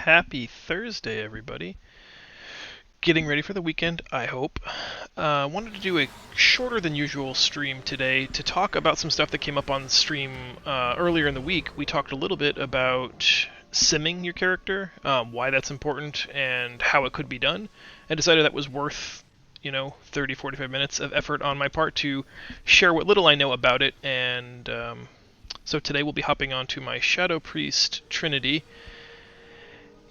Happy Thursday, everybody. Getting ready for the weekend, I hope. Wanted to do a shorter than usual stream today to talk about some stuff that came up on stream earlier in the week. We talked a little bit about simming your character, why that's important, and how it could be done, and decided that was worth 30, 45 minutes of effort on my part to share what little I know about it. And so today we'll be hopping onto my Shadow Priest Trinity.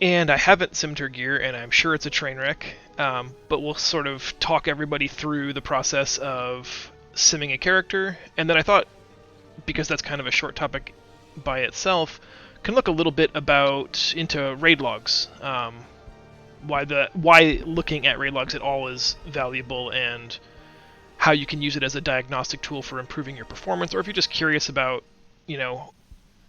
And I haven't simmed her gear, and I'm sure it's a train wreck, but we'll sort of talk everybody through the process of simming a character. And then I thought, because that's kind of a short topic by itself, can look a little bit into raid logs, why looking at raid logs at all is valuable, and how you can use it as a diagnostic tool for improving your performance, or if you're just curious about,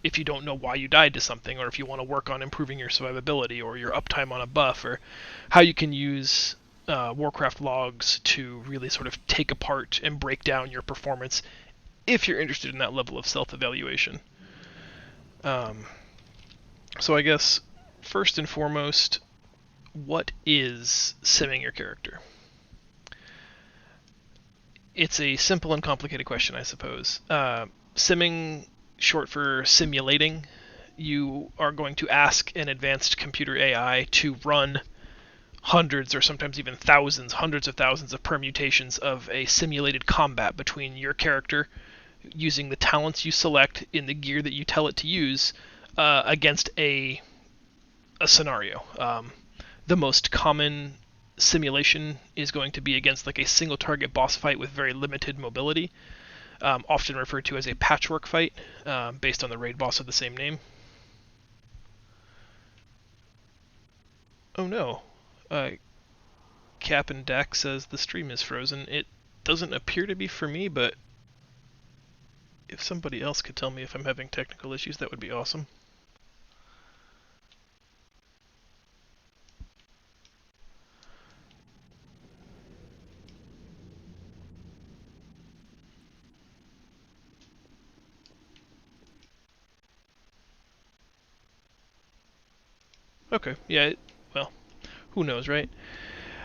if you don't know why you died to something, or if you want to work on improving your survivability or your uptime on a buff, or how you can use Warcraft logs to really sort of take apart and break down your performance if you're interested in that level of self-evaluation. So I guess, first and foremost, what is simming your character? It's a simple and complicated question, I suppose. Simming, short for simulating, you are going to ask an advanced computer AI to run hundreds or sometimes even hundreds of thousands of permutations of a simulated combat between your character using the talents you select in the gear that you tell it to use against a scenario. The most common simulation is going to be against like a single target boss fight with very limited mobility. Often referred to as a patchwork fight, based on the raid boss of the same name. Oh no. Cap and Dak says the stream is frozen. It doesn't appear to be for me, but if somebody else could tell me if I'm having technical issues, that would be awesome. Okay, yeah, well, who knows, right?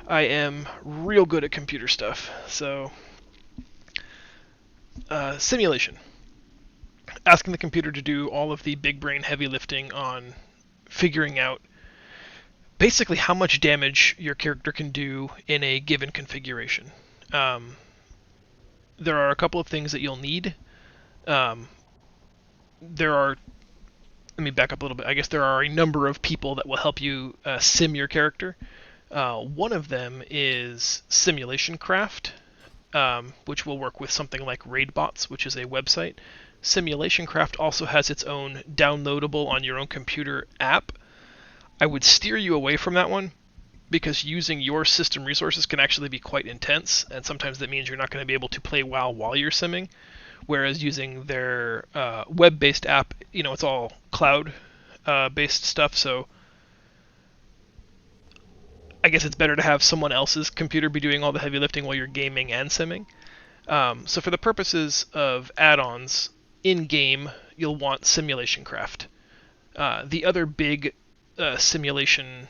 I am real good at computer stuff, so... simulation. Asking the computer to do all of the big brain heavy lifting on figuring out basically how much damage your character can do in a given configuration. There are a couple of things that you'll need. Let me back up a little bit. I guess there are a number of people that will help you sim your character. One of them is Simulationcraft, which will work with something like Raidbots, which is a website. Simulationcraft also has its own downloadable on your own computer app. I would steer you away from that one because using your system resources can actually be quite intense, and sometimes that means you're not going to be able to play WoW while you're simming. Whereas using their web-based app, it's all cloud-based stuff, so I guess it's better to have someone else's computer be doing all the heavy lifting while you're gaming and simming. So for the purposes of add-ons, in-game, you'll want Simulationcraft. The other big simulation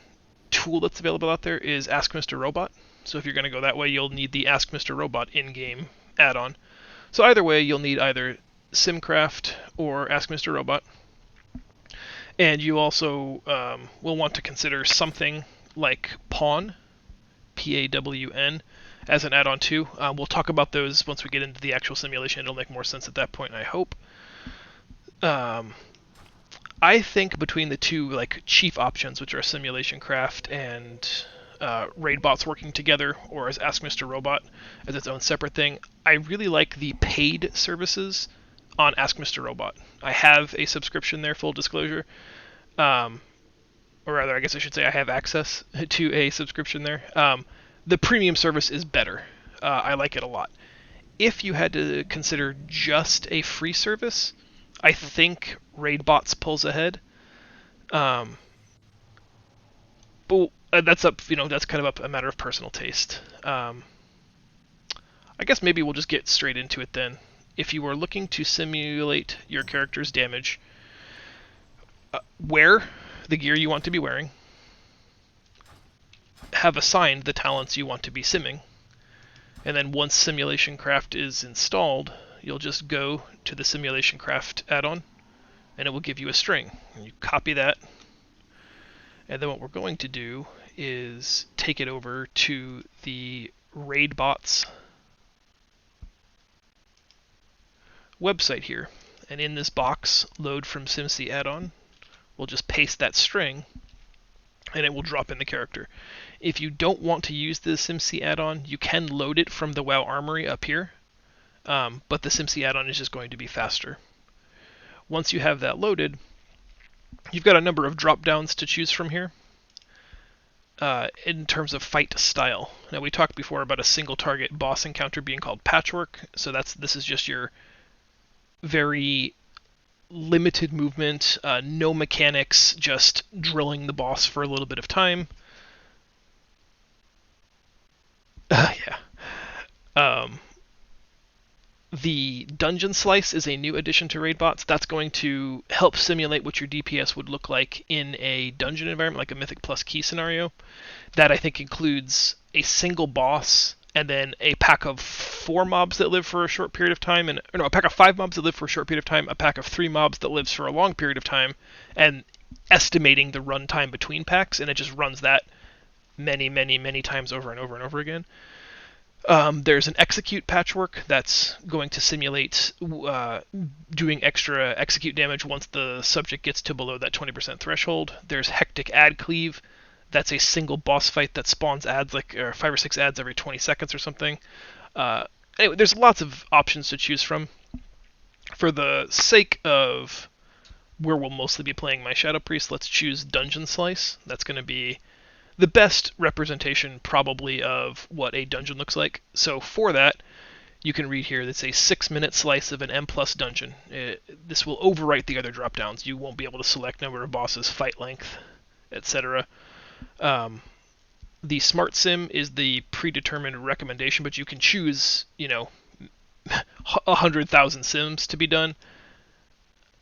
tool that's available out there is Ask Mr. Robot. So if you're going to go that way, you'll need the Ask Mr. Robot in-game add-on. So either way, you'll need either Simcraft or Ask Mr. Robot. And you also will want to consider something like Pawn, P-A-W-N, as an add-on too. We'll talk about those once we get into the actual simulation. It'll make more sense at that point, I hope. I think between the two chief options, which are Simulationcraft and Raidbots working together, or as Ask Mr. Robot as its own separate thing, I really like the paid services on Ask Mr. Robot. I have a subscription there, full disclosure. Or rather, I guess I should say I have access to a subscription there. The premium service is better. I like it a lot. If you had to consider just a free service, I think Raidbots pulls ahead. But that's that's kind of up a matter of personal taste. I guess maybe we'll just get straight into it then. If you are looking to simulate your character's damage, wear the gear you want to be wearing. have assigned the talents you want to be simming. And then once Simulationcraft is installed, you'll just go to the Simulationcraft add-on, and it will give you a string. And you copy that, and then what we're going to do is take it over to the Raidbots website here. And in this box, load from SimC add-on, we'll just paste that string, and it will drop in the character. If you don't want to use the SimC add-on, you can load it from the WoW Armory up here, but the SimC add-on is just going to be faster. Once you have that loaded, you've got a number of drop-downs to choose from here in terms of fight style. Now, we talked before about a single target boss encounter being called Patchwork, so this is just your very limited movement, no mechanics, just drilling the boss for a little bit of time. The Dungeon Slice is a new addition to Raidbots. That's going to help simulate what your DPS would look like in a dungeon environment, like a Mythic Plus Key scenario. That, I think, includes a single boss and then a pack of 4 mobs that live for a short period of time, a pack of 5 mobs that live for a short period of time, a pack of 3 mobs that lives for a long period of time, and estimating the run time between packs, and it just runs that many, many, many times over and over and over again. There's an execute patchwork that's going to simulate doing extra execute damage once the subject gets to below that 20% threshold. There's hectic ad cleave. That's a single boss fight that spawns ads, like 5 or 6 ads every 20 seconds or something. Anyway, there's lots of options to choose from. For the sake of where we'll mostly be playing my Shadow Priest, let's choose Dungeon Slice. That's going to be the best representation, probably, of what a dungeon looks like. So for that, you can read here, that's a 6-minute slice of an M+ dungeon. This will overwrite the other drop-downs. You won't be able to select number of bosses, fight length, etc. The Smart Sim is the predetermined recommendation, but you can choose, 100,000 sims to be done.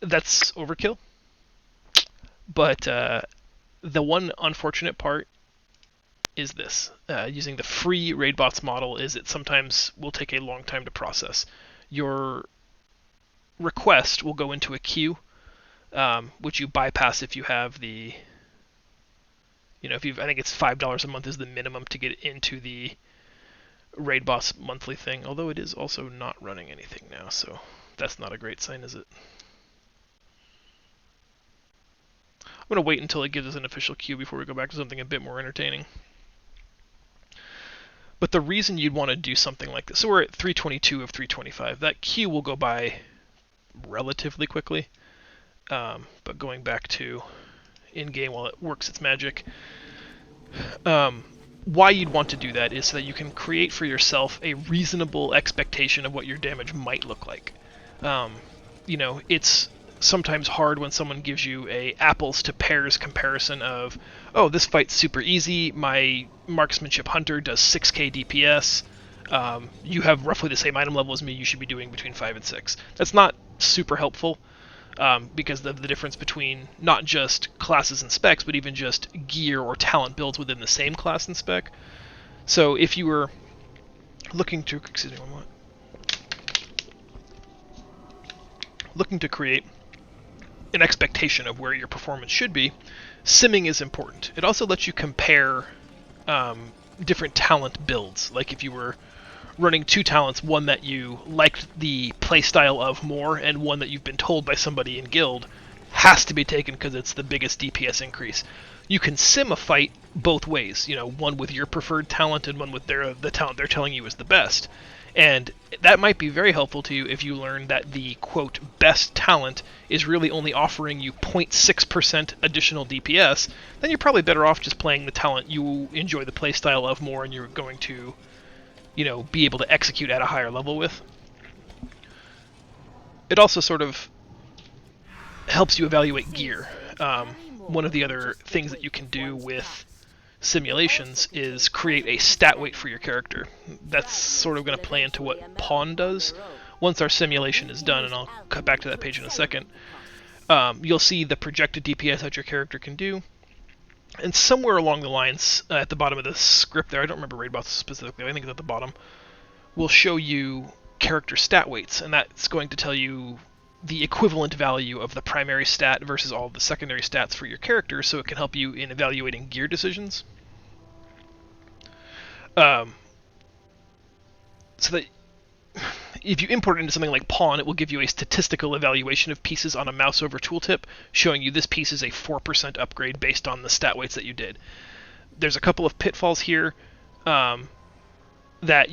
That's overkill. But the one unfortunate part is this. Using the free Raidbots model is it sometimes will take a long time to process. Your request will go into a queue, which you bypass if you have the... I think it's $5 a month is the minimum to get into the Raidbots monthly thing, although it is also not running anything now, so that's not a great sign, is it? I'm going to wait until it gives us an official queue before we go back to something a bit more entertaining. But the reason you'd want to do something like this, so we're at 322 of 325, that queue will go by relatively quickly, but going back to in-game while it works its magic, why you'd want to do that is so that you can create for yourself a reasonable expectation of what your damage might look like. It's sometimes hard when someone gives you a apples to pears comparison of, oh, this fight's super easy, my marksmanship hunter does 6k DPS, you have roughly the same item level as me, you should be doing between 5 and 6. That's not super helpful, because of the difference between not just classes and specs, but even just gear or talent builds within the same class and spec. So if you were looking to, create an expectation of where your performance should be, simming is important. It also lets you compare different talent builds. Like if you were running 2 talents, one that you liked the playstyle of more, and one that you've been told by somebody in guild has to be taken because it's the biggest DPS increase. You can sim a fight both ways, one with your preferred talent and one with the talent they're telling you is the best. And that might be very helpful to you if you learn that the, quote, best talent is really only offering you 0.6% additional DPS. Then you're probably better off just playing the talent you enjoy the playstyle of more and you're going to, be able to execute at a higher level with. It also sort of helps you evaluate gear. One of the other things that you can do with simulations is create a stat weight for your character. That's sort of going to play into what Pawn does. Once our simulation is done, and I'll cut back to that page in a second, you'll see the projected DPS that your character can do. And somewhere along the lines, at the bottom of the script there, I don't remember Raidbots specifically, I think it's at the bottom, will show you character stat weights, and that's going to tell you the equivalent value of the primary stat versus all of the secondary stats for your character, so it can help you in evaluating gear decisions. So that if you import it into something like Pawn, it will give you a statistical evaluation of pieces on a mouse over tooltip, showing you this piece is a 4% upgrade based on the stat weights that you did. There's a couple of pitfalls here that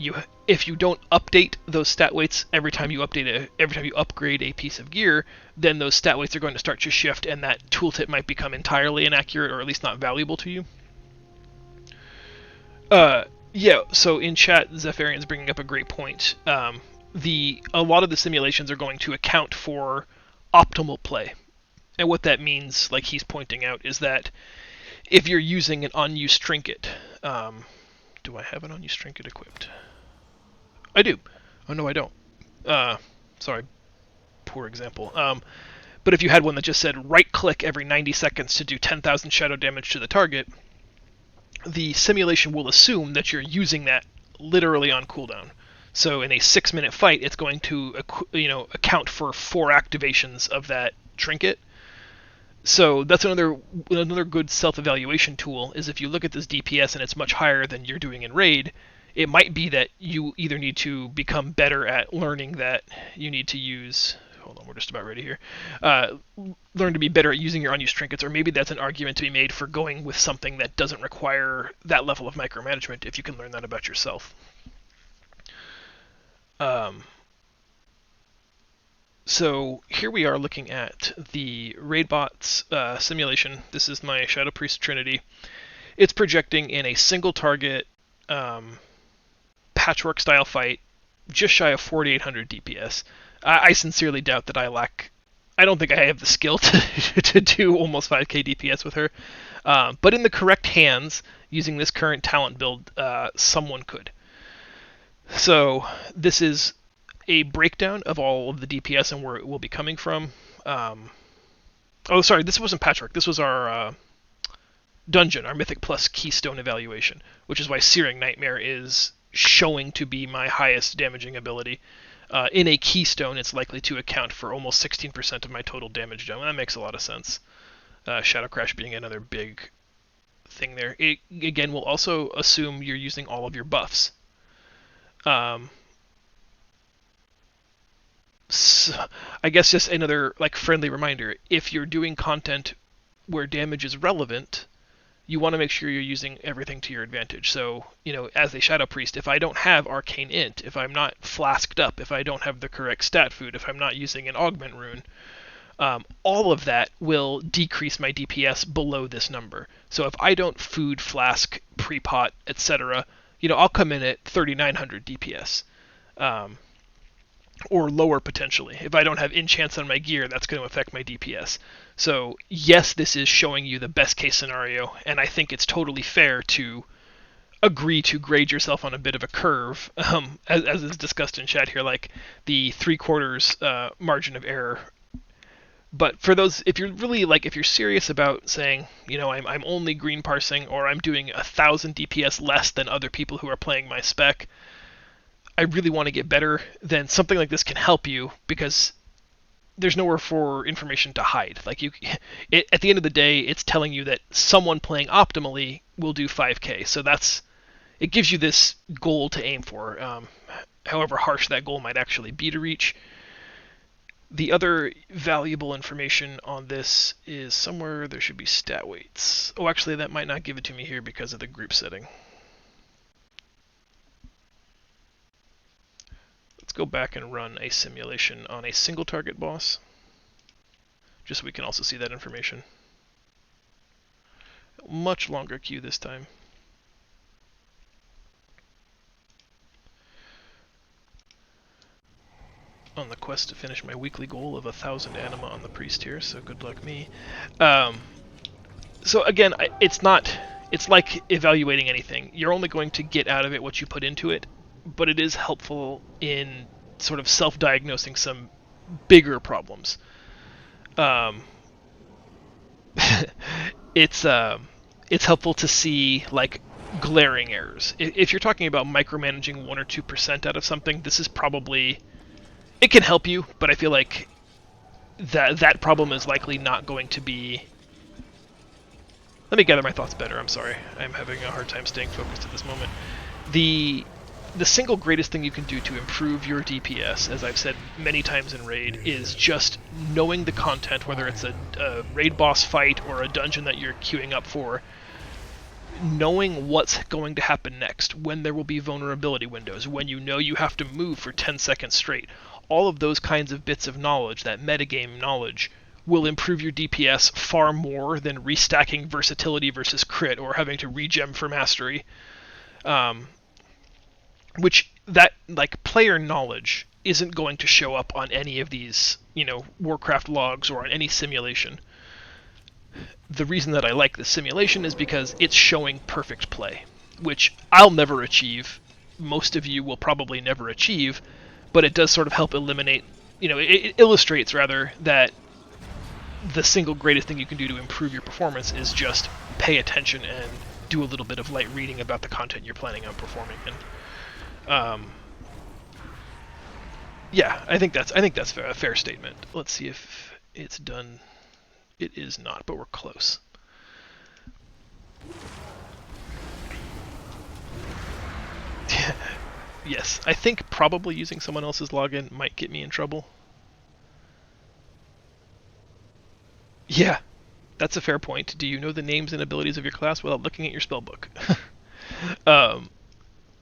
if you don't update those stat weights every time you upgrade a piece of gear, then those stat weights are going to start to shift, and that tooltip might become entirely inaccurate or at least not valuable to you. Yeah, so in chat, Zepharian's bringing up a great point. A lot of the simulations are going to account for optimal play. And what that means, like he's pointing out, is that if you're using an unused trinket, do I have an unused trinket equipped? I do. Oh no, I don't. Sorry, poor example. But if you had one that just said right-click every 90 seconds to do 10,000 shadow damage to the target, the simulation will assume that you're using that literally on cooldown. So in a 6-minute fight, it's going to account for 4 activations of that trinket. So that's another good self-evaluation tool, is if you look at this DPS and it's much higher than you're doing in Raid, it might be that you either need to become better at learning that you need to use... Hold on, we're just about ready here. Learn to be better at using your unused trinkets, or maybe that's an argument to be made for going with something that doesn't require that level of micromanagement if you can learn that about yourself. So here we are looking at the Raidbots simulation. This is my Shadow Priest Trinity. It's projecting in a single target patchwork style fight, just shy of 4,800 DPS. I sincerely doubt that I don't think I have the skill to do almost 5k DPS with her. But in the correct hands, using this current talent build, someone could. So this is a breakdown of all of the DPS and where it will be coming from. Oh, sorry, this wasn't Patchwork. This was our dungeon, our Mythic Plus Keystone evaluation, which is why Searing Nightmare is showing to be my highest damaging ability. In a Keystone, it's likely to account for almost 16% of my total damage done. That makes a lot of sense. Shadow Crash being another big thing there. It, again, will also assume you're using all of your buffs. So I guess just another friendly reminder, if you're doing content where damage is relevant, you want to make sure you're using everything to your advantage. So, as a Shadow Priest, if I don't have Arcane Int, if I'm not flasked up, if I don't have the correct stat food, if I'm not using an Augment Rune, all of that will decrease my DPS below this number. So if I don't food, flask, pre-pot, etc., I'll come in at 3,900 DPS. Or lower potentially. If I don't have enchants on my gear, that's going to affect my DPS. So yes, this is showing you the best case scenario, and I think it's totally fair to agree to grade yourself on a bit of a curve, as is discussed in chat here, like the 3/4 margin of error. But for those, if you're really if you're serious about saying, I'm only green parsing, or I'm doing 1,000 DPS less than other people who are playing my spec, I really want to get better, then something like this can help you, because there's nowhere for information to hide. At the end of the day, it's telling you that someone playing optimally will do 5k. So it gives you this goal to aim for, however harsh that goal might actually be to reach. The other valuable information on this is somewhere there should be stat weights. Oh, actually, that might not give it to me here because of the group setting. Let's go back and run a simulation on a single target boss, just so we can also see that information. Much longer queue this time. On the quest to finish my weekly goal of 1,000 anima on the priest here, so good luck me. So again, it's like evaluating anything. You're only going to get out of it what you put into it, but it is helpful in sort of self-diagnosing some bigger problems. It's it's helpful to see like glaring errors. If you're talking about micromanaging 1 or 2% out of something, this is probably, it can help you, but I feel like that problem is likely not going to be. Let me gather my thoughts better. I'm sorry. I'm having a hard time staying focused at this moment. The single greatest thing you can do to improve your DPS, as I've said many times in Raid, is just knowing the content, whether it's a Raid boss fight or a dungeon that you're queuing up for, knowing what's going to happen next, when there will be vulnerability windows, when you know you have to move for 10 seconds straight. All of those kinds of bits of knowledge, that metagame knowledge, will improve your DPS far more than restacking versatility versus crit or having to regem for mastery. Which that like player knowledge isn't going to show up on any of these, Warcraft logs or on any simulation. The reason that I like the simulation is because it's showing perfect play, which I'll never achieve. Most of you will probably never achieve, but it does sort of help eliminate, it illustrates rather that the single greatest thing you can do to improve your performance is just pay attention and do a little bit of light reading about the content you're planning on performing in. Yeah, I think that's a fair statement. Let's see if it's done. It is not, but we're close. Yes, I think probably using someone else's login might get me in trouble. Yeah, that's a fair point. Do you know the names and abilities of your class without looking at your spellbook?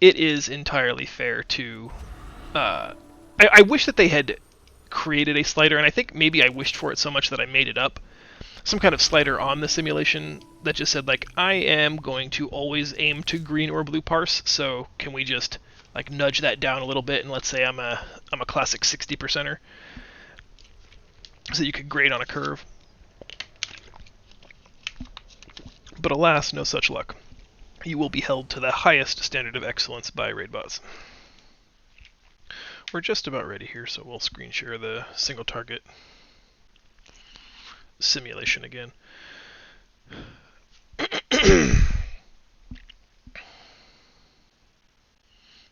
It is entirely fair to. I wish that they had created a slider, and I think maybe I wished for it so much that I made it up. Some kind of slider on the simulation that just said, like, I am going to always aim to green or blue parse, so can we just like nudge that down a little bit, and let's say I'm a classic 60%er, so you could grade on a curve. But alas, no such luck. You will be held to the highest standard of excellence by Raidbots. We're just about ready here, so we'll screen share the single target simulation again.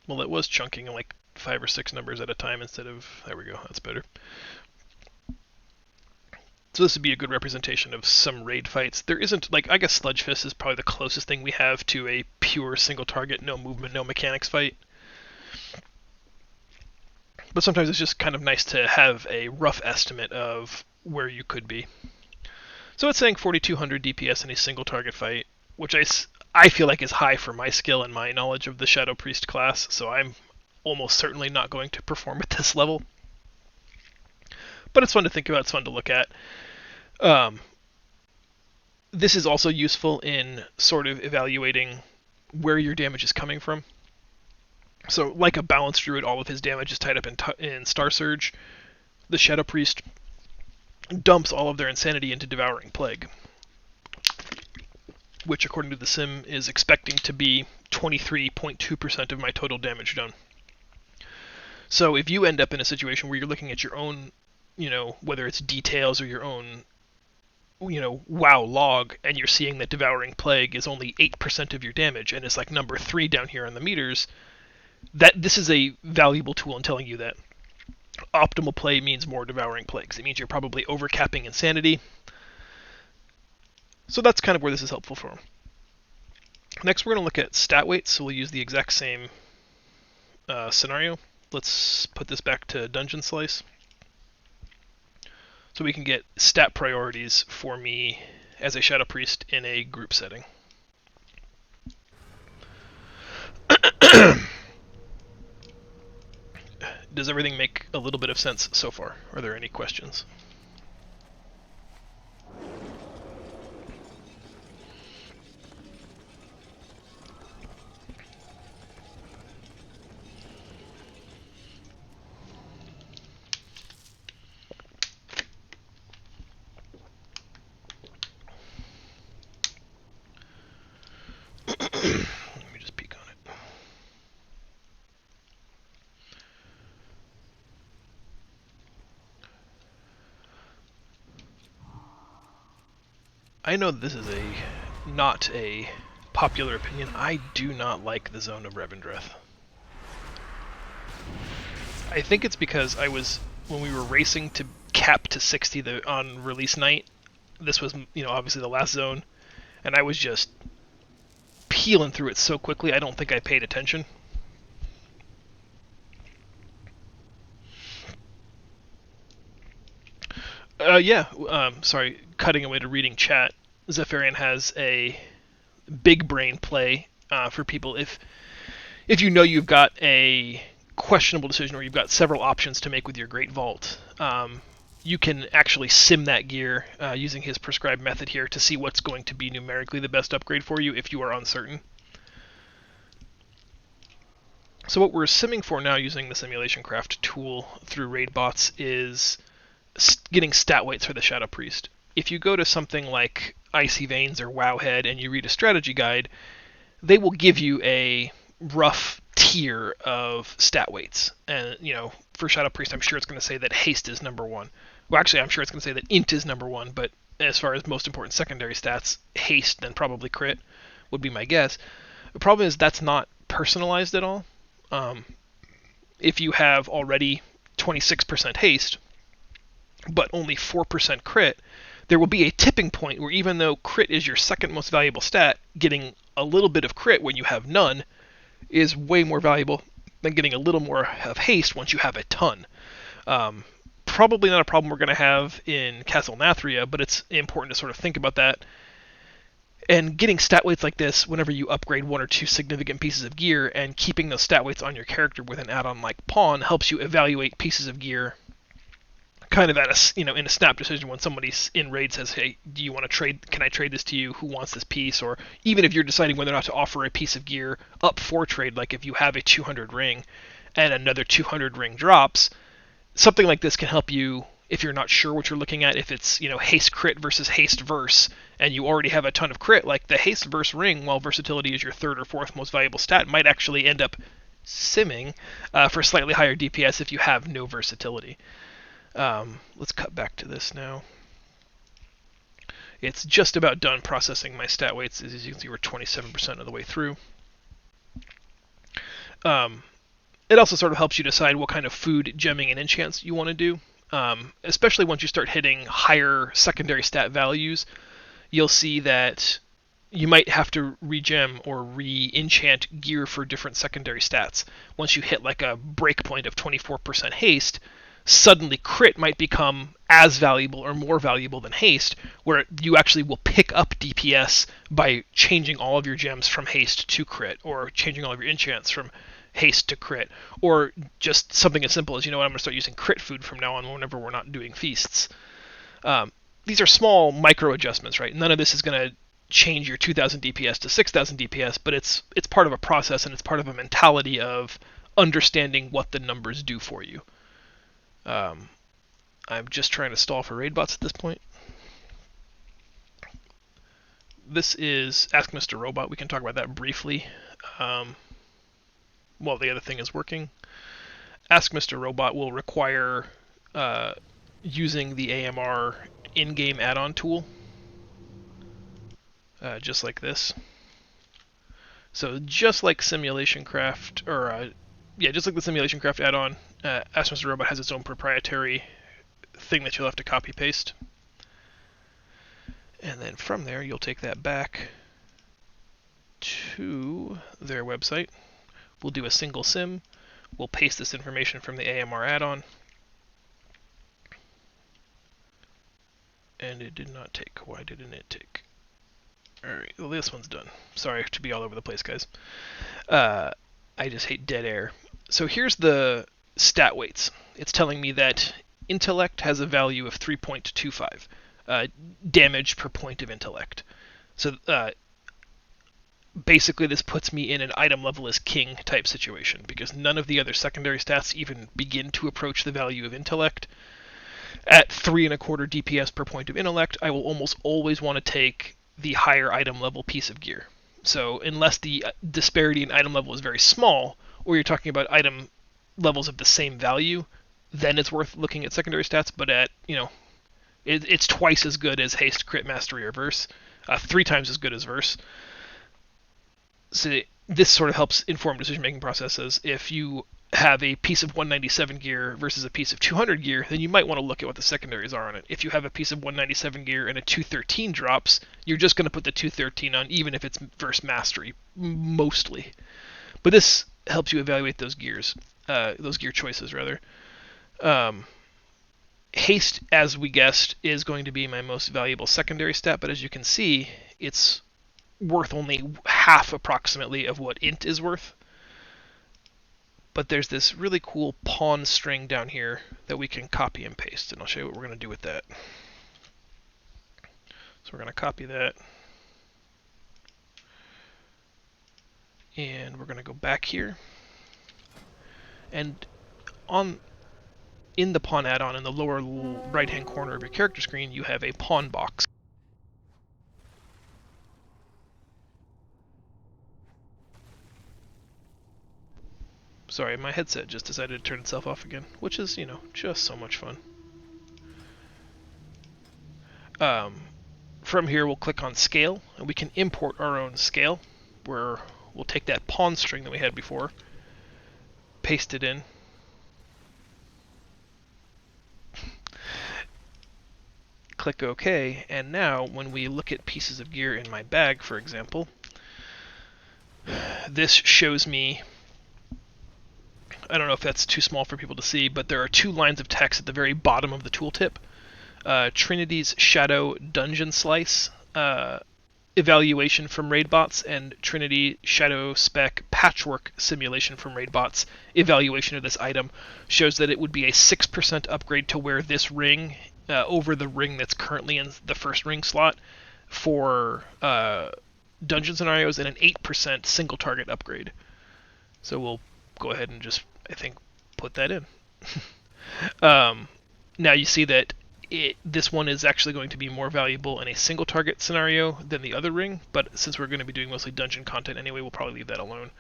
Well, it was chunking like 5 or 6 numbers at a time instead of. There we go, that's better. So this would be a good representation of some raid fights. There isn't, like, I guess Sludge Fist is probably the closest thing we have to a pure single target, no movement, no mechanics fight. But sometimes it's just kind of nice to have a rough estimate of where you could be. So it's saying 4200 DPS in a single target fight, which I feel like is high for my skill and my knowledge of the Shadow Priest class, so I'm almost certainly not going to perform at this level. But it's fun to think about, it's fun to look at. This is also useful in sort of evaluating where your damage is coming from. So, like a balanced druid, all of his damage is tied up in Star Surge. The Shadow Priest dumps all of their insanity into Devouring Plague, which, according to the sim, is expecting to be 23.2% of my total damage done. So, if you end up in a situation where you're looking at your own, whether it's details or your own, WoW log, and you're seeing that Devouring Plague is only 8% of your damage, and it's like number 3 down here on the meters, that this is a valuable tool in telling you that optimal play means more Devouring Plagues. It means you're probably overcapping insanity. So that's kind of where this is helpful for. Next, we're going to look at stat weights, so we'll use the exact same scenario. Let's put this back to Dungeon Slice, so we can get stat priorities for me as a Shadow Priest in a group setting. Does everything make a little bit of sense so far? Are there any questions? Let me just peek on it. I know this is a not a popular opinion, I do not like the Zone of Revendreth. I think it's because when we were racing to cap to 60 on release night, this was, obviously the last zone, and I was just peeling through it so quickly, I don't think I paid attention. Sorry, cutting away to reading chat. Zephyrian has a big brain play for people if you've got a questionable decision or you've got several options to make with your Great Vault. You can actually sim that gear using his prescribed method here to see what's going to be numerically the best upgrade for you if you are uncertain. So what we're simming for now using the Simulationcraft tool through Raidbots is getting stat weights for the Shadow Priest. If you go to something like Icy Veins or Wowhead and you read a strategy guide, they will give you a rough tier of stat weights. And, for Shadow Priest, I'm sure it's going to say that haste is number 1. Well, actually, I'm sure it's going to say that int is number 1, but as far as most important secondary stats, haste, then probably crit would be my guess. The problem is that's not personalized at all. If you have already 26% haste, but only 4% crit, there will be a tipping point where even though crit is your second most valuable stat, getting a little bit of crit when you have none is way more valuable than getting a little more of haste once you have a ton. Probably not a problem we're going to have in Castle Nathria, but it's important to sort of think about that. And getting stat weights like this whenever you upgrade 1 or 2 significant pieces of gear and keeping those stat weights on your character with an add-on like Pawn helps you evaluate pieces of gear kind of in a snap decision when somebody's in raid says, hey, do you want to trade? Can I trade this to you? Who wants this piece? Or even if you're deciding whether or not to offer a piece of gear up for trade, like if you have a 200 ring and another 200 ring drops, something like this can help you if you're not sure what you're looking at. If it's, haste crit versus haste verse, and you already have a ton of crit, like the haste verse ring, while versatility is your 3rd or 4th most valuable stat, might actually end up simming for slightly higher DPS if you have no versatility. Let's cut back to this now. It's just about done processing my stat weights. As you can see, we're 27% of the way through. It also sort of helps you decide what kind of food, gemming, and enchants you want to do. Especially once you start hitting higher secondary stat values, you'll see that you might have to regem or re-enchant gear for different secondary stats. Once you hit like a breakpoint of 24% haste, suddenly crit might become as valuable or more valuable than haste, where you actually will pick up DPS by changing all of your gems from haste to crit, or changing all of your enchants from haste to crit, or just something as simple as, I'm going to start using crit food from now on whenever we're not doing feasts. These are small micro adjustments, right? None of this is going to change your 2000 DPS to 6000 DPS, but it's part of a process, and it's part of a mentality of understanding what the numbers do for you. I'm just trying to stall for Raidbots at this point. This is Ask Mr. Robot. We can talk about that briefly while the other thing is working. Ask Mr. Robot will require using the AMR in-game add-on tool, just like this. So just like Simulationcraft, just like the Simulationcraft add-on, Ask Mr. Robot has its own proprietary thing that you'll have to copy-paste. And then from there, you'll take that back to their website. We'll do a single sim. We'll paste this information from the AMR add-on. And it did not take. Why didn't it take? Alright, well, this one's done. Sorry to be all over the place, guys. I just hate dead air. So here's the stat weights. It's telling me that intellect has a value of 3.25 damage per point of intellect. So basically this puts me in an item level as king type situation, because none of the other secondary stats even begin to approach the value of intellect. At 3.25 DPS per point of intellect, I will almost always want to take the higher item level piece of gear. So unless the disparity in item level is very small, or you're talking about item levels of the same value, then it's worth looking at secondary stats. But at, it's twice as good as haste, crit, mastery, or verse. 3 times as good as Verse. So this sort of helps inform decision-making processes. If you have a piece of 197 gear versus a piece of 200 gear, then you might want to look at what the secondaries are on it. If you have a piece of 197 gear and a 213 drops, you're just going to put the 213 on, even if it's Verse Mastery, mostly. But this helps you evaluate those gear choices, rather. Haste, as we guessed, is going to be my most valuable secondary stat, but as you can see, it's worth only half, approximately, of what Int is worth. But there's this really cool pawn string down here that we can copy and paste, and I'll show you what we're going to do with that. So we're going to copy that, and we're going to go back here, and in the pawn add-on, in the lower right-hand corner of your character screen, you have a pawn box. Sorry, my headset just decided to turn itself off again, which is, just so much fun. From here, we'll click on Scale, and we can import our own scale, where we'll take that pawn string that we had before, paste it in, click OK, and now when we look at pieces of gear in my bag, for example, this shows me, I don't know if that's too small for people to see, but there are 2 lines of text at the very bottom of the tooltip. Trinity's Shadow Dungeon Slice evaluation from Raidbots, and Trinity Shadow Spec Patchwork Simulation from Raidbots evaluation of this item shows that it would be a 6% upgrade to wear this ring over the ring that's currently in the first ring slot for dungeon scenarios, and an 8% single target upgrade. So we'll go ahead and just, I think, put that in. Now you see that this one is actually going to be more valuable in a single target scenario than the other ring, but since we're going to be doing mostly dungeon content anyway, we'll probably leave that alone.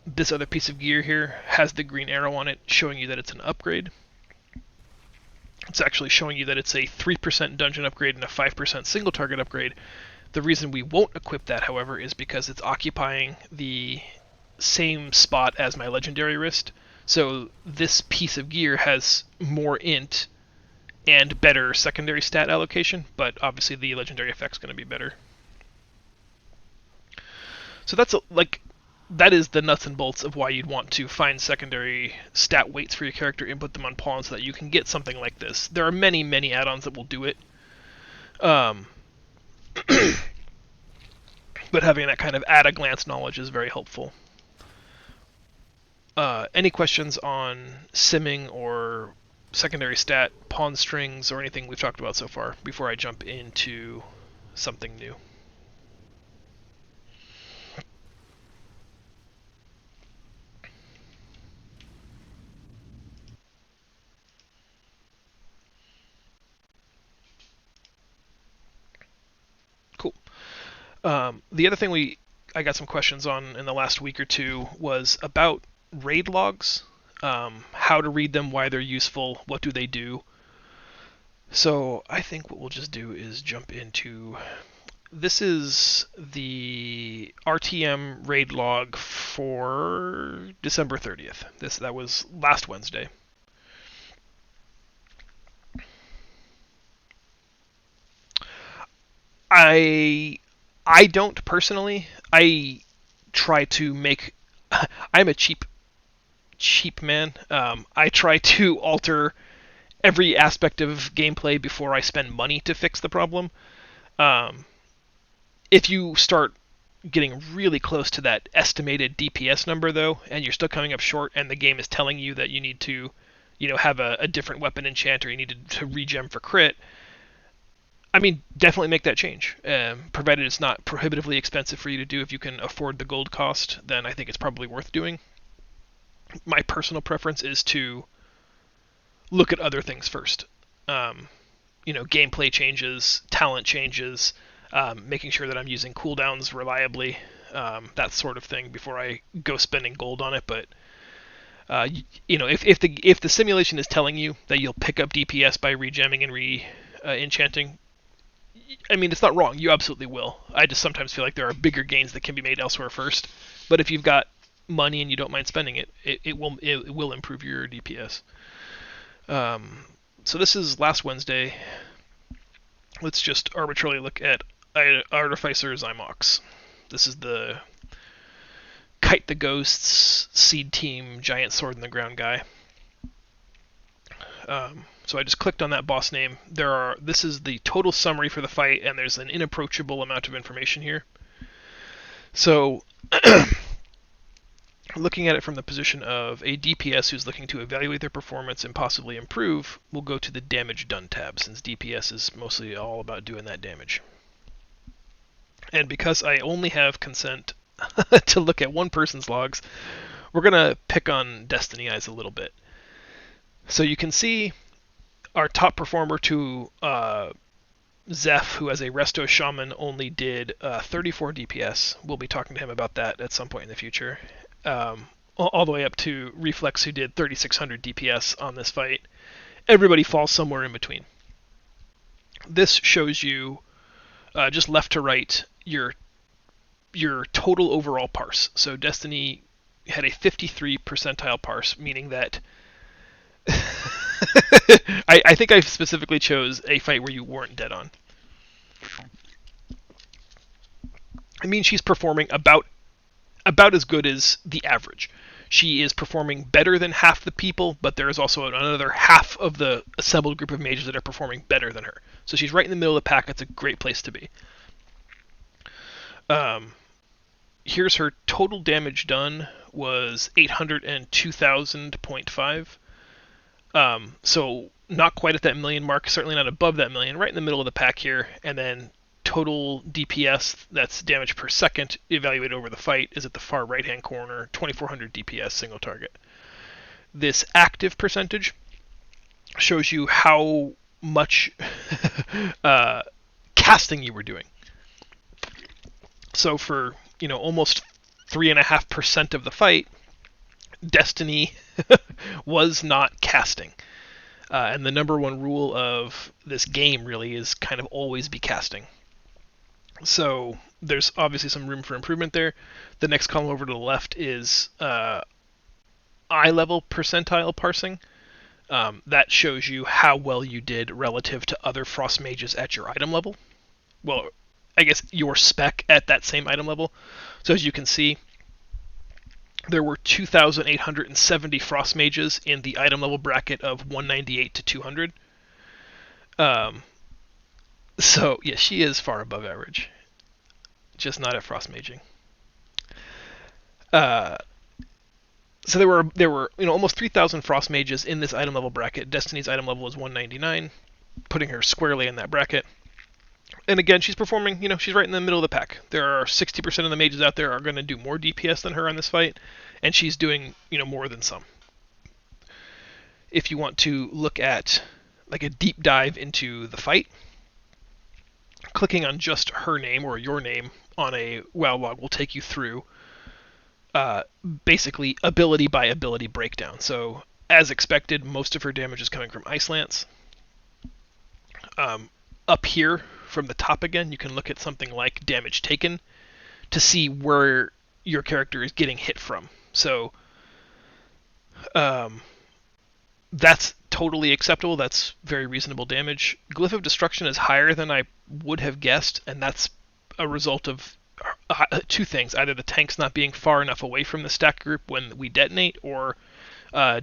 This other piece of gear here has the green arrow on it showing you that it's an upgrade. It's actually showing you that it's a 3% dungeon upgrade and a 5% single target upgrade. The reason we won't equip that, however, is because it's occupying the same spot as my legendary wrist. So this piece of gear has more int and better secondary stat allocation, but obviously the legendary effect's going to be better. So that is the nuts and bolts of why you'd want to find secondary stat weights for your character, input them on pawns so that you can get something like this. There are many, many add-ons that will do it. But having that kind of at-a-glance knowledge is very helpful. Any questions on simming or secondary stat, pawn strings, or anything we've talked about so far before I jump into something new? Cool. The other thing I got some questions on in the last week or two was about raid logs, how to read them, why they're useful, what do they do. So I think what we'll just do is jump into, this is the RTM raid log for December 30th. That was last Wednesday. I don't personally. I try to make. I'm a cheap man. I try to alter every aspect of gameplay before I spend money to fix the problem. If you start getting really close to that estimated DPS number, though, and you're still coming up short, and the game is telling you that you need to, have a different weapon enchant, or you need to regem for crit, I mean, definitely make that change. Provided it's not prohibitively expensive for you to do. If you can afford the gold cost, then I think it's probably worth doing. My personal preference is to look at other things first. Gameplay changes, talent changes, making sure that I'm using cooldowns reliably, that sort of thing before I go spending gold on it. But if the simulation is telling you that you'll pick up DPS by regemming and enchanting, I mean, it's not wrong. You absolutely will. I just sometimes feel like there are bigger gains that can be made elsewhere first. But if you've got money and you don't mind spending it, it will improve your DPS. So this is last Wednesday. Let's just arbitrarily look at Artificer Zymox. This is the Kite the Ghosts Seed Team Giant Sword in the Ground guy. So I just clicked on that boss name. This is the total summary for the fight, and there's an inapproachable amount of information here. So, looking at it from the position of a DPS who's looking to evaluate their performance and possibly improve, we'll go to the Damage Done tab, since DPS is mostly all about doing that damage. And because I only have consent to look at one person's logs, we're going to pick on Destiny Eyes a little bit. So you can see our top performer to Zeph, who as a Resto Shaman only did 34 DPS. We'll be talking to him about that at some point in the future. All the way up to Reflex, who did 3600 DPS on this fight. Everybody falls somewhere in between. This shows you, just left to right, your total overall parse. So Destiny had a 53 percentile parse, meaning that I think I specifically chose a fight where you weren't dead on. I mean, she's performing about as good as the average. She is performing better than half the people, but there is also another half of the assembled group of mages that are performing better than her. So she's right in the middle of the pack. It's a great place to be. Here's her total damage done was 802,000.5. So not quite at that million mark, certainly not above that million, right in the middle of the pack here. And then total DPS, that's damage per second, evaluated over the fight, is at the far right-hand corner, 2400 DPS, single target. This active percentage shows you how much casting you were doing. So for, almost 3.5% of the fight, Destiny was not casting. And the number one rule of this game really is kind of always be casting. So there's obviously some room for improvement there. The next column over to the left is eye level percentile parsing. That shows you how well you did relative to other frost mages at your item level. Well, I guess your spec at that same item level. So as you can see, there were 2,870 frost mages in the item level bracket of 198 to 200. So yeah, she is far above average, just not at frost maging. So there were almost 3,000 frost mages in this item level bracket. Destiny's item level was 199, putting her squarely in that bracket. And again, she's performing, she's right in the middle of the pack. There are 60% of the mages out there are going to do more DPS than her on this fight, and she's doing, more than some. If you want to look at like a deep dive into the fight, clicking on just her name or your name on a WoW log will take you through basically ability by ability breakdown. So as expected, most of her damage is coming from Ice Lance. Up here from the top again, you can look at something like damage taken to see where your character is getting hit from. So that's totally acceptable. That's very reasonable damage. Glyph of Destruction is higher than I would have guessed, and that's a result of two things. Either the tanks not being far enough away from the stack group when we detonate, or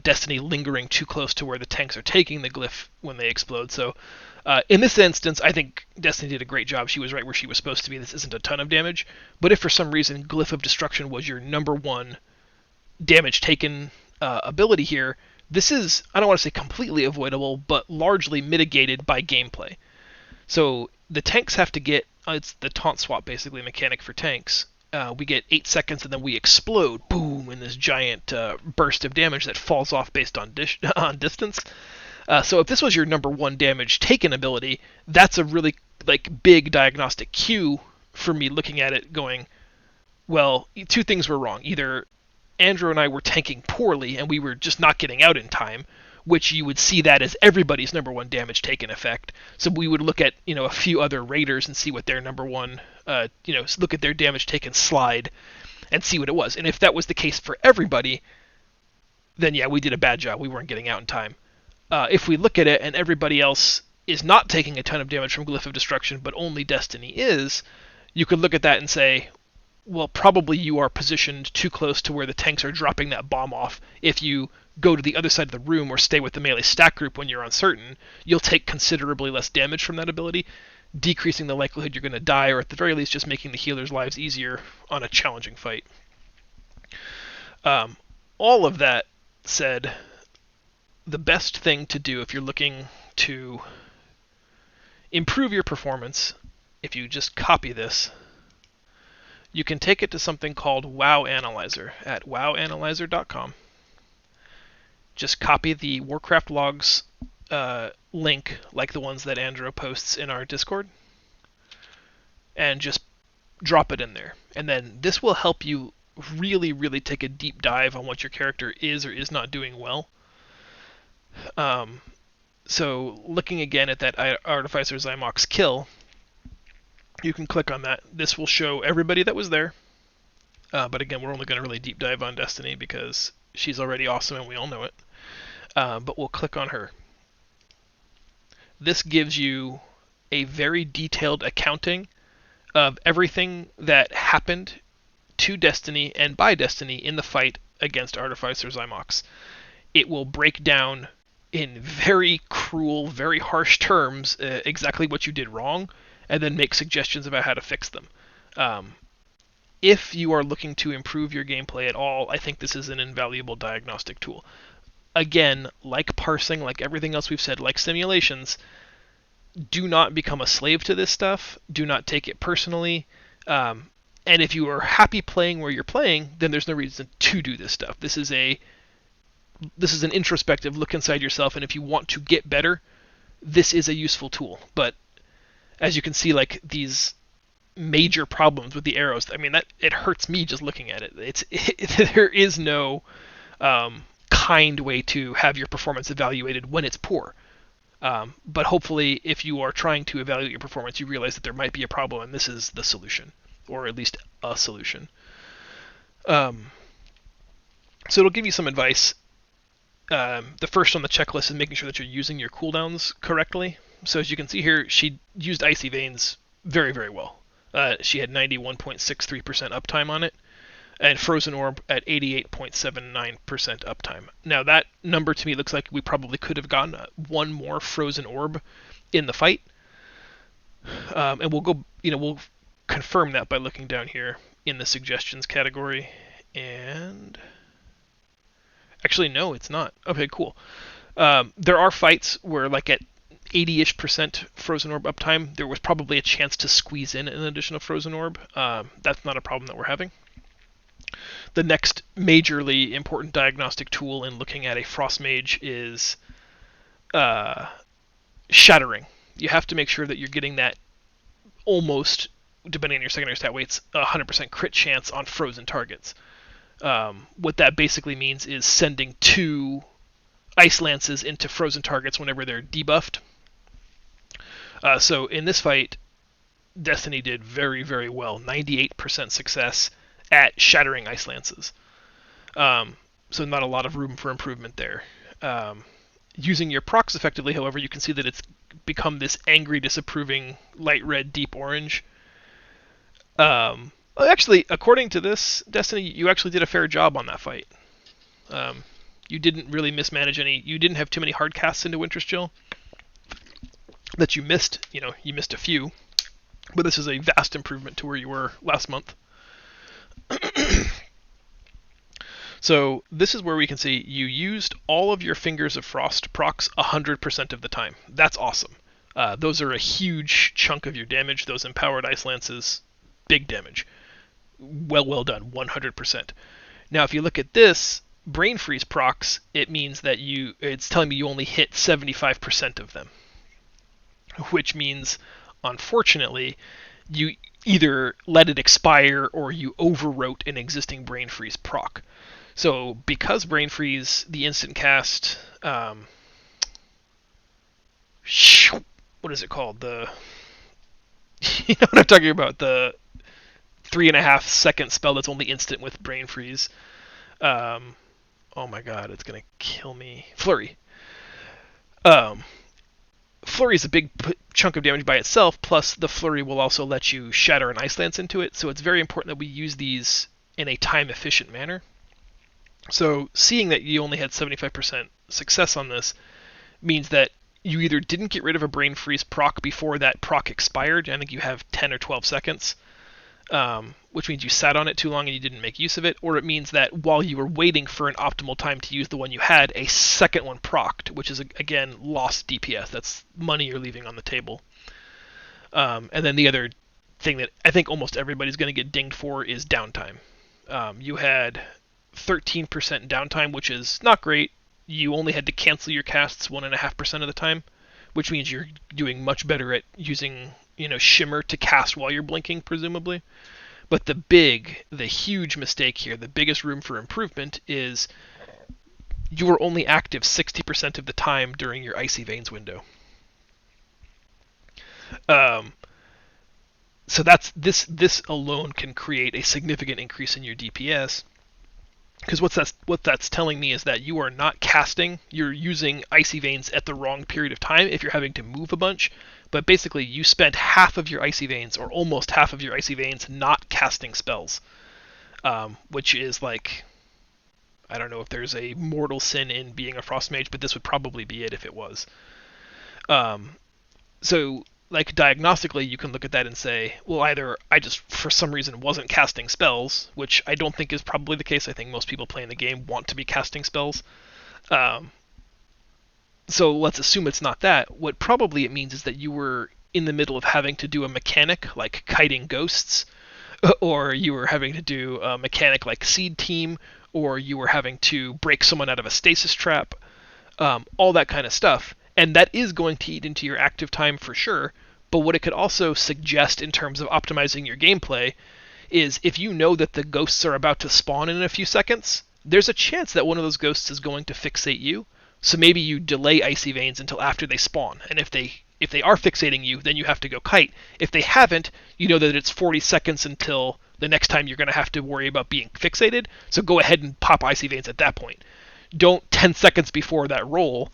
Destiny lingering too close to where the tanks are taking the glyph when they explode. So in this instance, I think Destiny did a great job. She was right where she was supposed to be. This isn't a ton of damage. But if for some reason Glyph of Destruction was your number one damage taken ability here, this is, I don't want to say completely avoidable, but largely mitigated by gameplay. So the tanks have to get, it's the taunt swap basically mechanic for tanks. We get 8 seconds and then we explode, boom, in this giant burst of damage that falls off based on on distance. So if this was your number one damage taken ability, that's a really big diagnostic cue for me looking at it going, well, two things were wrong. Either Andrew and I were tanking poorly and we were just not getting out in time, which you would see that as everybody's number one damage taken effect. So we would look at, a few other raiders and see what their number one, look at their damage taken slide and see what it was. And if that was the case for everybody, then yeah, we did a bad job. We weren't getting out in time. If we look at it and everybody else is not taking a ton of damage from Glyph of Destruction, but only Destiny is, you could look at that and say, well, probably you are positioned too close to where the tanks are dropping that bomb off. If you go to the other side of the room or stay with the melee stack group when you're uncertain, you'll take considerably less damage from that ability, decreasing the likelihood you're going to die, or at the very least just making the healers' lives easier on a challenging fight. All of that said, the best thing to do if you're looking to improve your performance, if you just copy this, you can take it to something called WoW Analyzer at wowanalyzer.com. Just copy the Warcraft logs link, like the ones that Andrew posts in our Discord, and just drop it in there. And then this will help you really, really take a deep dive on what your character is or is not doing well. So looking again at that Artificer Zymox kill, you can click on that. This will show everybody that was there. But again, we're only going to really deep dive on Destiny because she's already awesome and we all know it. But we'll click on her. This gives you a very detailed accounting of everything that happened to Destiny and by Destiny in the fight against Artificer Zymox. It will break down in very cruel, very harsh terms exactly what you did wrong, and then make suggestions about how to fix them. If you are looking to improve your gameplay at all, I think this is an invaluable diagnostic tool. Again, like parsing, like everything else we've said, like simulations, do not become a slave to this stuff. Do not take it personally. And if you are happy playing where you're playing, then there's no reason to do this stuff. This is an introspective look inside yourself, and if you want to get better, this is a useful tool. But as you can see, like these major problems with the arrows, I mean, that it hurts me just looking at it. There is no kind way to have your performance evaluated when it's poor. But hopefully, if you are trying to evaluate your performance, you realize that there might be a problem, and this is the solution, or at least a solution. So it'll give you some advice. The first on the checklist is making sure that you're using your cooldowns correctly. So as you can see here, she used Icy Veins very, very well. She had 91.63% uptime on it, and Frozen Orb at 88.79% uptime. Now that number to me looks like we probably could have gotten one more Frozen Orb in the fight. And we'll confirm that by looking down here in the suggestions category. And actually, no, it's not. Okay, cool. There are fights where, like at 80-ish% Frozen Orb uptime, there was probably a chance to squeeze in an additional Frozen Orb. That's not a problem that we're having. The next majorly important diagnostic tool in looking at a Frost Mage is Shattering. You have to make sure that you're getting that almost, depending on your secondary stat weights, 100% crit chance on frozen targets. What that basically means is sending 2 Ice Lances into frozen targets whenever they're debuffed. So in this fight, Destiny did very, very well. 98% success at shattering Ice Lances. So not a lot of room for improvement there. Using your procs effectively, however, you can see that it's become this angry, disapproving, light red, deep orange. Actually, according to this, Destiny, you actually did a fair job on that fight. You didn't really mismanage any. You didn't have too many hard casts into Winter's that you missed. You missed a few, but this is a vast improvement to where you were last month. So this is where we can see you used all of your Fingers of Frost procs 100% of the time. That's awesome. Those are a huge chunk of your damage. Those empowered Ice Lances, big damage. Well done, 100%. Now, if you look at this, Brain Freeze procs, it means that it's telling me you only hit 75% of them. Which means, unfortunately, you either let it expire or you overwrote an existing Brain Freeze proc. So because Brain Freeze, the instant cast, what is it called? You know what I'm talking about? The 3.5 second spell that's only instant with Brain Freeze. Oh my god, it's gonna kill me. Flurry. Um, Flurry is a big chunk of damage by itself, plus the Flurry will also let you shatter an Ice Lance into it, so it's very important that we use these in a time-efficient manner. So seeing that you only had 75% success on this means that you either didn't get rid of a Brain Freeze proc before that proc expired, I think you have 10 or 12 seconds, which means you sat on it too long and you didn't make use of it, or it means that while you were waiting for an optimal time to use the one you had, a second one procced, which is, again, lost DPS. That's money you're leaving on the table. And then the other thing that I think almost everybody's going to get dinged for is downtime. You had 13% downtime, which is not great. You only had to cancel your casts 1.5% of the time, which means you're doing much better at using, Shimmer to cast while you're blinking, presumably. But the huge mistake here, the biggest room for improvement is you were only active 60% of the time during your Icy Veins window. So this alone can create a significant increase in your DPS. Because what that's telling me is that you are not casting, you're using Icy Veins at the wrong period of time if you're having to move a bunch, but basically you spent half of your Icy Veins, or almost half of your Icy Veins, not casting spells. Which is like, I don't know if there's a mortal sin in being a Frost Mage, but this would probably be it if it was. So, like, diagnostically, you can look at that and say, well, either I just, for some reason, wasn't casting spells, which I don't think is probably the case. I think most people playing the game want to be casting spells. So let's assume it's not that. What probably it means is that you were in the middle of having to do a mechanic like kiting ghosts, or you were having to do a mechanic like Seed Team, or you were having to break someone out of a stasis trap, all that kind of stuff. And that is going to eat into your active time for sure, but what it could also suggest in terms of optimizing your gameplay is if you know that the ghosts are about to spawn in a few seconds, there's a chance that one of those ghosts is going to fixate you, so maybe you delay Icy Veins until after they spawn, and if they are fixating you, then you have to go kite. If they haven't, you know that it's 40 seconds until the next time you're going to have to worry about being fixated, so go ahead and pop Icy Veins at that point. Don't 10 seconds before that roll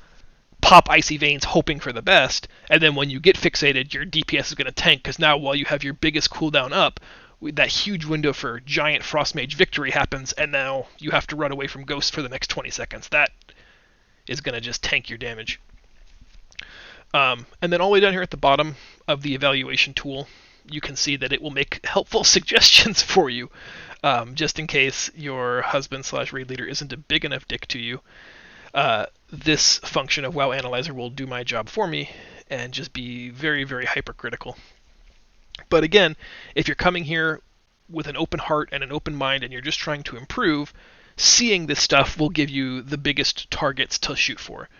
pop Icy Veins hoping for the best, and then when you get fixated, your DPS is going to tank, because now while you have your biggest cooldown up, that huge window for giant Frost Mage victory happens, and now you have to run away from Ghost for the next 20 seconds. That is going to just tank your damage. And then all the way down here at the bottom of the evaluation tool, you can see that it will make helpful suggestions for you, just in case your husband/raid leader isn't a big enough dick to you. This function of WoW Analyzer will do my job for me and just be very, very hypercritical. But again, if you're coming here with an open heart and an open mind and you're just trying to improve, seeing this stuff will give you the biggest targets to shoot for.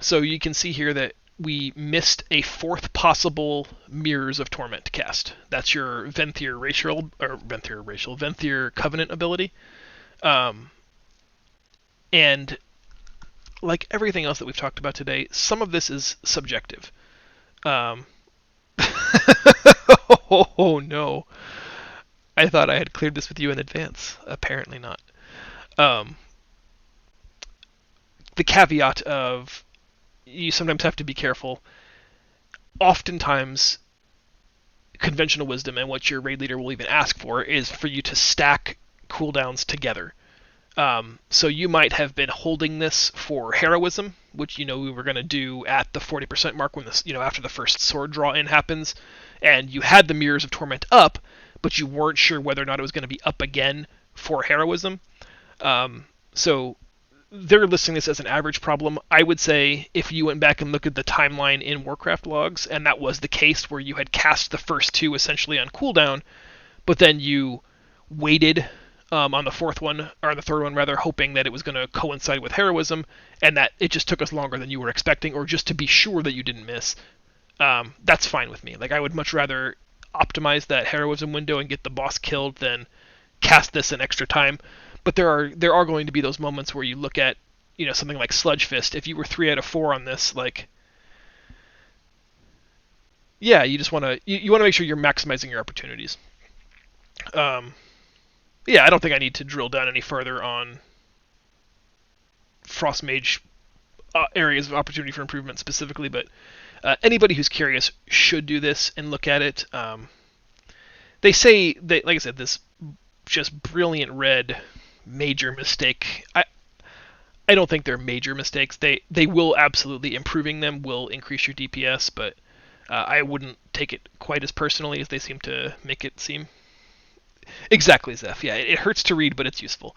So you can see here that we missed a fourth possible Mirrors of Torment cast. That's your Venthyr Covenant ability. And like everything else that we've talked about today, some of this is subjective. Oh no. I thought I had cleared this with you in advance. Apparently not. The caveat of you sometimes have to be careful. Oftentimes, conventional wisdom and what your raid leader will even ask for is for you to stack cooldowns together. So you might have been holding this for heroism, which we were going to do at the 40% mark when this, after the first sword draw in happens, and you had the Mirrors of Torment up, but you weren't sure whether or not it was going to be up again for heroism. So they're listing this as an average problem. I would say if you went back and looked at the timeline in Warcraft logs, and that was the case where you had cast the first two essentially on cooldown, but then you waited on the fourth one, or the third one rather, hoping that it was going to coincide with heroism, and that it just took us longer than you were expecting, or just to be sure that you didn't miss. That's fine with me. Like, I would much rather optimize that heroism window and get the boss killed than cast this in extra time. But there are going to be those moments where you look at, something like Sludge Fist. If you were 3 out of 4 on this, like, yeah, you just want to you want to make sure you're maximizing your opportunities. Yeah, I don't think I need to drill down any further on Frost Mage areas of opportunity for improvement specifically, but anybody who's curious should do this and look at it. They say that, like I said, this just brilliant red major mistake. I don't think they're major mistakes. They will absolutely, improving them will increase your DPS, but I wouldn't take it quite as personally as they seem to make it seem. Exactly, Zeph. Yeah, it hurts to read, but it's useful.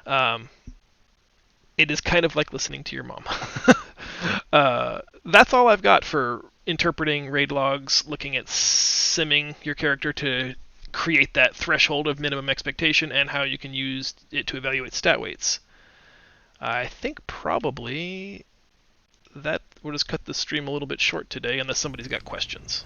It is kind of like listening to your mom. That's all I've got for interpreting raid logs, looking at simming your character to create that threshold of minimum expectation, and how you can use it to evaluate stat weights. I think probably that will just cut the stream a little bit short today, unless somebody's got questions.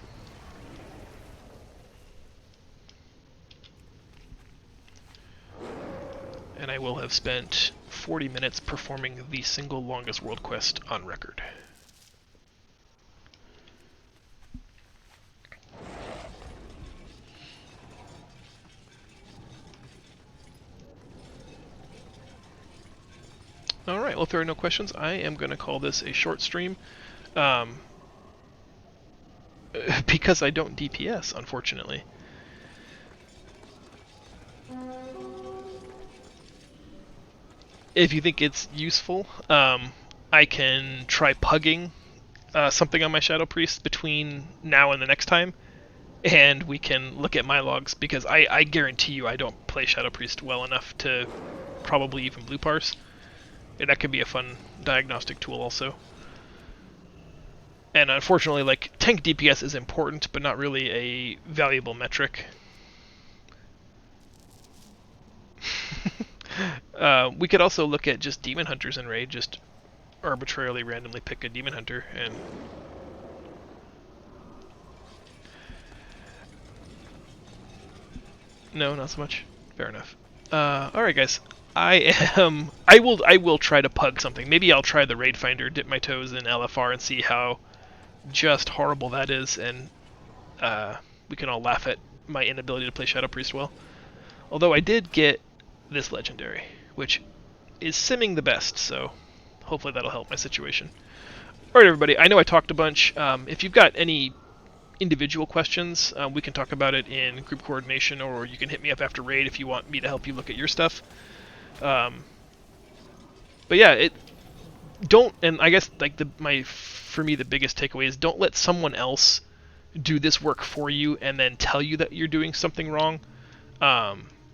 And I will have spent 40 minutes performing the single longest world quest on record. Alright, well, if there are no questions, I am going to call this a short stream. Because I don't DPS, unfortunately. If you think it's useful, I can try pugging something on my Shadow Priest between now and the next time, and we can look at my logs, because I guarantee you I don't play Shadow Priest well enough to probably even blue parse. And that could be a fun diagnostic tool also. And unfortunately, like, tank DPS is important, but not really a valuable metric. We could also look at just demon hunters in raid, just arbitrarily randomly pick a demon hunter and no, not so much. Fair enough. Alright guys. I will try to pug something. Maybe I'll try the raid finder, dip my toes in LFR and see how just horrible that is, and we can all laugh at my inability to play Shadow Priest well. Although I did get this legendary, which is simming the best, so hopefully that'll help my situation. Alright everybody, I know I talked a bunch. If you've got any individual questions, we can talk about it in group coordination, or you can hit me up after raid if you want me to help you look at your stuff. But yeah, don't, and I guess like for me the biggest takeaway is don't let someone else do this work for you and then tell you that you're doing something wrong.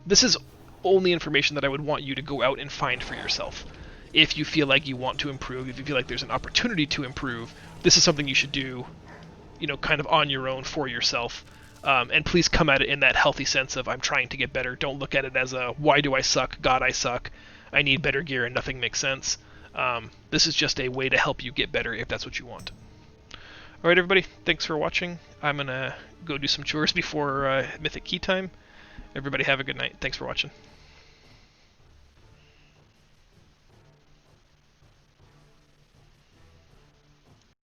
This is only information that I would want you to go out and find for yourself. If you feel like you want to improve, if you feel like there's an opportunity to improve, this is something you should do, kind of on your own for yourself. And please come at it in that healthy sense of, I'm trying to get better. Don't look at it as a, why do I suck? God, I suck. I need better gear and nothing makes sense. This is just a way to help you get better if that's what you want. Alright everybody, thanks for watching. I'm going to go do some chores before Mythic Key time. Everybody have a good night. Thanks for watching.